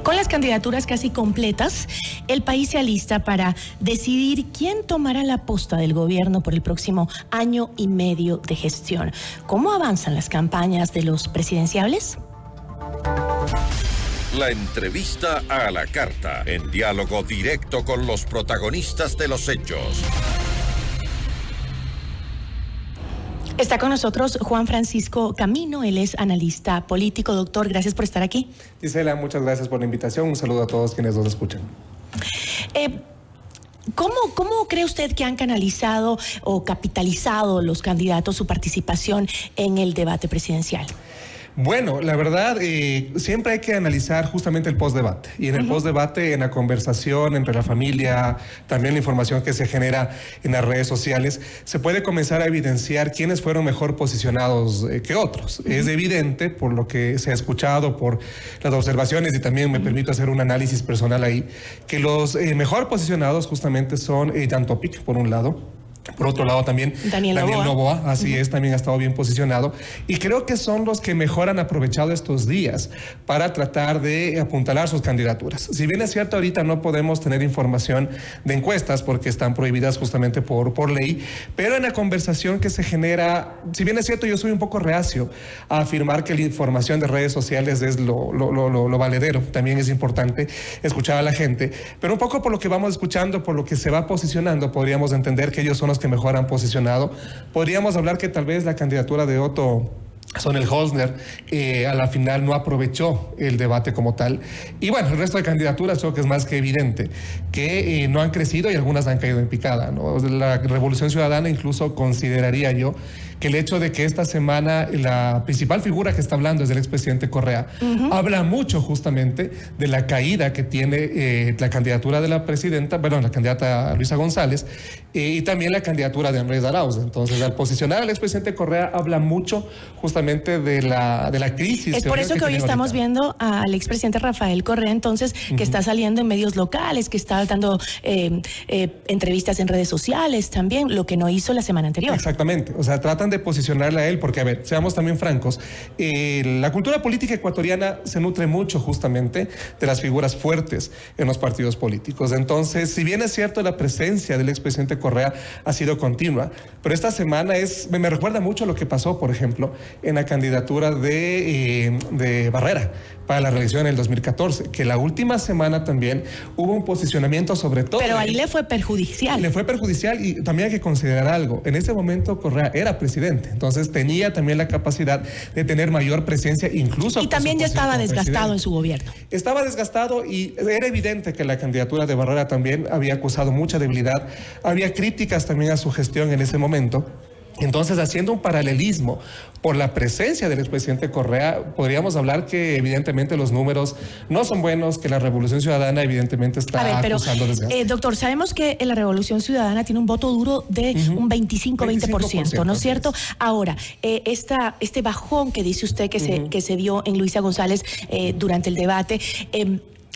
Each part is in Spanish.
Con las candidaturas casi completas, el país se alista para decidir quién tomará la posta del gobierno por el próximo año y medio de gestión. ¿Cómo avanzan las campañas de los presidenciables? La entrevista a la carta, en diálogo directo con los protagonistas de los hechos. Está con nosotros Juan Francisco Camino, él es analista político. Doctor, gracias por estar aquí. Gisela, muchas gracias por la invitación. Un saludo a todos quienes nos escuchan. ¿Cómo cree usted que han canalizado o capitalizado los candidatos su participación en el debate presidencial? Bueno, la verdad, siempre hay que analizar justamente el postdebate. Y en el postdebate, en la conversación entre la familia, también la información que se genera en las redes sociales, se puede comenzar a evidenciar quiénes fueron mejor posicionados que otros. Es evidente, por lo que se ha escuchado, por las observaciones, y también me permito hacer un análisis personal ahí, que los mejor posicionados justamente son Jan Topic, por un lado. Por otro lado también Daniel Noboa, así es, también ha estado bien posicionado. Y creo que son los que mejor han aprovechado estos días para tratar de apuntalar sus candidaturas. Si bien es cierto, ahorita no podemos tener información de encuestas porque están prohibidas justamente por ley, pero en la conversación que se genera, si bien es cierto, yo soy un poco reacio a afirmar que la información de redes sociales es lo valedero. También es importante escuchar a la gente, pero un poco por lo que vamos escuchando, por lo que se va posicionando, podríamos entender que ellos son los que mejor han posicionado. Podríamos hablar que tal vez la candidatura de Otto Sonnenholzner a la final no aprovechó el debate como tal. Y bueno, el resto de candidaturas creo que es más que evidente que no han crecido y algunas han caído en picada, ¿no? La Revolución Ciudadana incluso consideraría yo que el hecho de que esta semana la principal figura que está hablando es el expresidente Correa, habla mucho justamente de la caída que tiene la candidatura de la presidenta, perdón, la candidata Luisa González, y también la candidatura de Andrés Arauz. Entonces, al posicionar al expresidente Correa, habla mucho justamente de la crisis. Es por eso que hoy estamos viendo al expresidente Rafael Correa, entonces, que está saliendo en medios locales, que está dando entrevistas en redes sociales también, lo que no hizo la semana anterior. Exactamente, o sea, tratan de posicionarle a él, porque a ver, seamos también francos, la cultura política ecuatoriana se nutre mucho justamente de las figuras fuertes en los partidos políticos. Entonces, si bien es cierto, la presencia del expresidente Correa ha sido continua, pero esta semana me recuerda mucho lo que pasó, por ejemplo, en la candidatura de Barrera para la reelección en el 2014, que la última semana también hubo un posicionamiento sobre todo. Pero ahí le fue perjudicial. Le fue perjudicial, y también hay que considerar algo. En ese momento Correa era presidente, entonces tenía también la capacidad de tener mayor presencia, incluso. Y también ya estaba desgastado en su gobierno. Estaba desgastado y era evidente que la candidatura de Barrera también había acusado mucha debilidad. Había críticas también a su gestión en ese momento. Entonces, haciendo un paralelismo por la presencia del expresidente Correa, podríamos hablar que evidentemente los números no son buenos, que la Revolución Ciudadana evidentemente está acusando desgaste. Doctor, sabemos que la Revolución Ciudadana tiene un voto duro de un 25-20%, ¿no es cierto? Ahora, este bajón que dice usted que se vio en Luisa González durante el debate,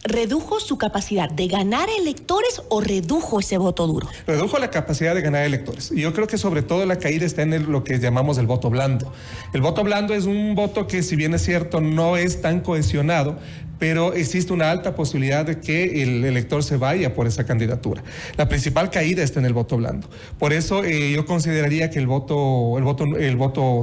¿redujo su capacidad de ganar electores o redujo ese voto duro? Redujo la capacidad de ganar electores. Y yo creo que sobre todo la caída está en lo que llamamos el voto blando. El voto blando es un voto que, si bien es cierto, no es tan cohesionado, pero existe una alta posibilidad de que el elector se vaya por esa candidatura. La principal caída está en el voto blando. Por eso yo consideraría que el voto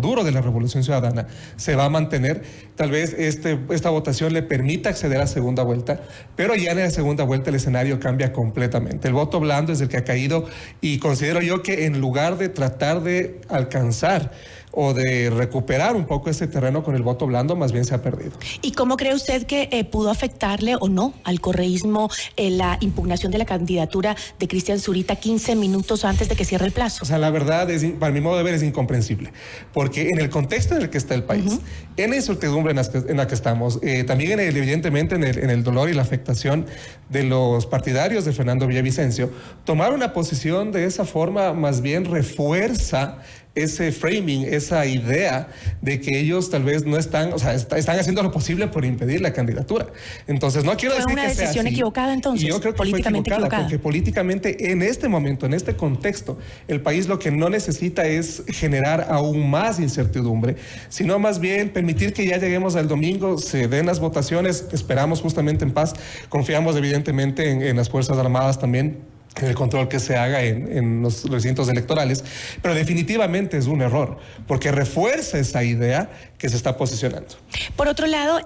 duro de la Revolución Ciudadana se va a mantener. Tal vez esta votación le permita acceder a segunda vuelta, pero ya en la segunda vuelta el escenario cambia completamente. El voto blando es el que ha caído, y considero yo que en lugar de tratar de alcanzar o de recuperar un poco ese terreno con el voto blando, más bien se ha perdido. ¿Y cómo cree usted que pudo afectarle o no al correísmo la impugnación de la candidatura de Cristian Zurita 15 minutos antes de que cierre el plazo? O sea, la verdad, para mi modo de ver, es incomprensible, porque en el contexto en el que está el país, en la incertidumbre en la que estamos, también evidentemente en el dolor y la afectación de los partidarios de Fernando Villavicencio, tomar una posición de esa forma más bien refuerza ese framing, esa idea de que ellos tal vez no están, o sea, están haciendo lo posible por impedir la candidatura. Entonces, no quiero decir que sea así. ¿Fue una decisión equivocada entonces? Y yo creo que políticamente fue equivocada. Porque políticamente, en este momento, en este contexto, el país lo que no necesita es generar aún más incertidumbre, sino más bien permitir que ya lleguemos al domingo, se den las votaciones, esperamos justamente en paz, confiamos evidentemente en las Fuerzas Armadas también, en el control que se haga en los recintos electorales, pero definitivamente es un error, porque refuerza esa idea que se está posicionando. Por otro lado,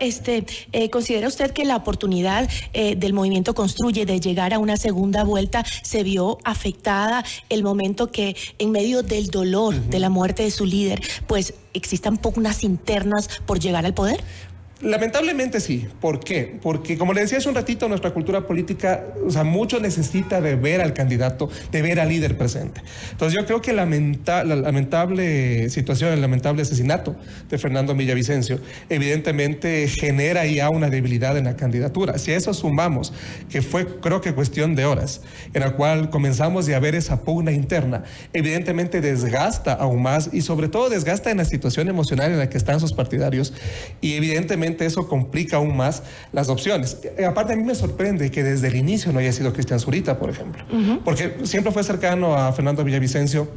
¿considera usted que la oportunidad del movimiento Construye de llegar a una segunda vuelta se vio afectada el momento que en medio del dolor de la muerte de su líder, pues existan pugnas internas por llegar al poder? Lamentablemente sí. ¿Por qué? Porque, como le decía hace un ratito, nuestra cultura política, o sea, mucho necesita de ver al candidato, de ver al líder presente. Entonces yo creo que la lamentable situación, el lamentable asesinato de Fernando Villavicencio, evidentemente genera ya una debilidad en la candidatura. Si a eso sumamos, que fue, creo que cuestión de horas, en la cual comenzamos ya a ver esa pugna interna, evidentemente desgasta aún más y sobre todo desgasta en la situación emocional en la que están sus partidarios y evidentemente eso complica aún más las opciones. Aparte, a mí me sorprende que desde el inicio no haya sido Cristian Zurita, por ejemplo, porque siempre fue cercano a Fernando Villavicencio,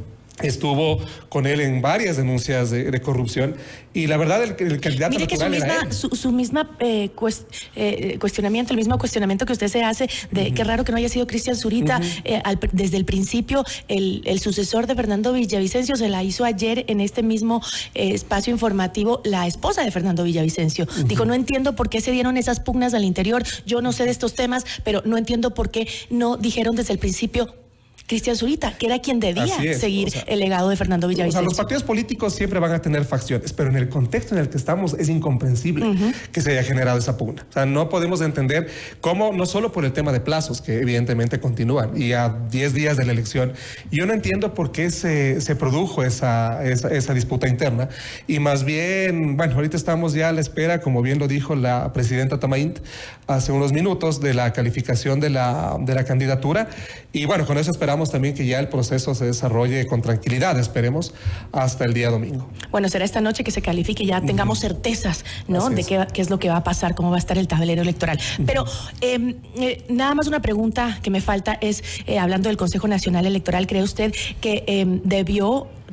estuvo con él en varias denuncias de corrupción y la verdad el candidato mire que su mismo cuestionamiento que usted se hace de qué raro que no haya sido Cristian Zurita, desde el principio el sucesor de Fernando Villavicencio se la hizo ayer en este mismo espacio informativo la esposa de Fernando Villavicencio. Dijo, no entiendo por qué se dieron esas pugnas al interior, yo no sé de estos temas, pero no entiendo por qué no dijeron desde el principio Cristian Zurita, que era quien debía seguir el legado de Fernando Villavicencio. Los partidos políticos siempre van a tener facciones, pero en el contexto en el que estamos es incomprensible que se haya generado esa pugna. O sea, no podemos entender cómo, no solo por el tema de plazos, que evidentemente continúan, y a 10 días de la elección, yo no entiendo por qué se produjo esa disputa interna, y más bien, bueno, ahorita estamos ya a la espera, como bien lo dijo la presidenta Tamaint hace unos minutos, de la calificación de la candidatura, y bueno, con eso esperamos también que ya el proceso se desarrolle con tranquilidad, esperemos, hasta el día domingo. Bueno, será esta noche que se califique y ya tengamos certezas, ¿no? De qué es lo que va a pasar, cómo va a estar el tablero electoral. Pero nada más una pregunta que me falta es, hablando del Consejo Nacional Electoral, ¿cree usted que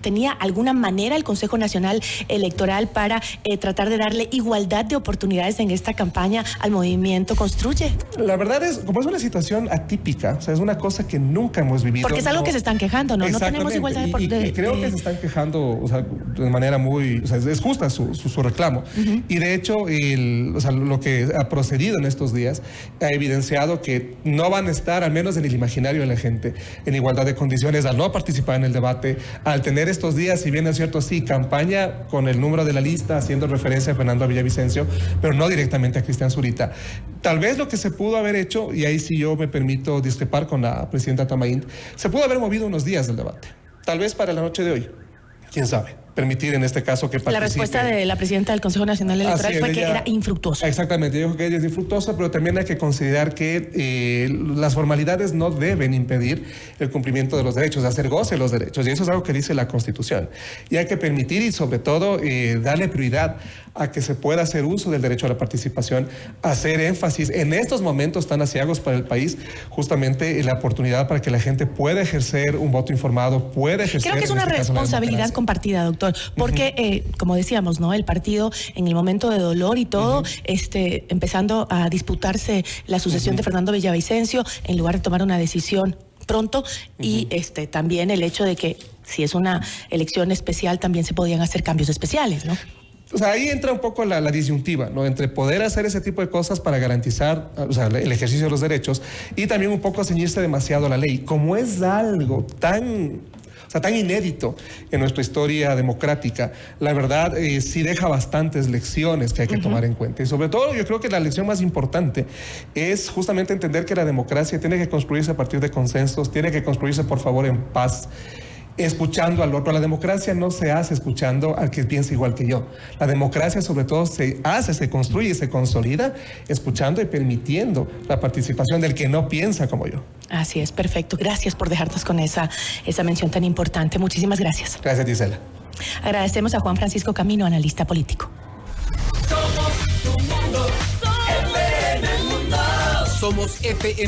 tenía alguna manera el Consejo Nacional Electoral para tratar de darle igualdad de oportunidades en esta campaña al movimiento Construye? La verdad es, como es una situación atípica, o sea, es una cosa que nunca hemos vivido. Porque es algo que se están quejando, ¿no? No tenemos igualdad de oportunidades. Y creo que se están quejando, o sea, de manera muy, o sea, es justa su reclamo. Y de hecho, lo que ha procedido en estos días ha evidenciado que no van a estar, al menos en el imaginario de la gente, en igualdad de condiciones al no participar en el debate, al tener estos días, si bien es cierto, sí, campaña con el número de la lista haciendo referencia a Fernando Villavicencio, pero no directamente a Cristian Zurita. Tal vez lo que se pudo haber hecho, y ahí sí yo me permito discrepar con la presidenta Tamaint, se pudo haber movido unos días del debate, tal vez para la noche de hoy, quién sabe. Permitir en este caso que participe. La respuesta de la presidenta del Consejo Nacional Electoral fue que era infructuoso. Exactamente, yo dijo que ella es infructuosa, pero también hay que considerar que las formalidades no deben impedir el cumplimiento de los derechos, hacer goce de los derechos, y eso es algo que dice la Constitución. Y hay que permitir y sobre todo darle prioridad a que se pueda hacer uso del derecho a la participación, hacer énfasis en estos momentos tan aciagos para el país, justamente la oportunidad para que la gente pueda ejercer un voto informado, pueda ejercer... Creo que es una responsabilidad compartida, doctor. Porque, como decíamos, ¿no? El partido en el momento de dolor y todo, empezando a disputarse la sucesión de Fernando Villavicencio, en lugar de tomar una decisión pronto, y también el hecho de que si es una elección especial también se podían hacer cambios especiales, ¿no? O sea, ahí entra un poco la disyuntiva, ¿no? Entre poder hacer ese tipo de cosas para garantizar, o sea, el ejercicio de los derechos y también un poco ceñirse demasiado a la ley. Como es algo tan inédito en nuestra historia democrática, la verdad sí deja bastantes lecciones que hay que tomar en cuenta. Y sobre todo yo creo que la lección más importante es justamente entender que la democracia tiene que construirse a partir de consensos, tiene que construirse por favor en paz. escuchando al otro. La democracia no se hace escuchando al que piensa igual que yo. La democracia sobre todo se hace, se construye y se consolida escuchando y permitiendo la participación del que no piensa como yo. Así es, perfecto. Gracias por dejarnos con esa mención tan importante. Muchísimas gracias. Gracias, Gisela. Agradecemos a Juan Francisco Camino, analista político. Somos tu mundo, FM Mundo. Somos FM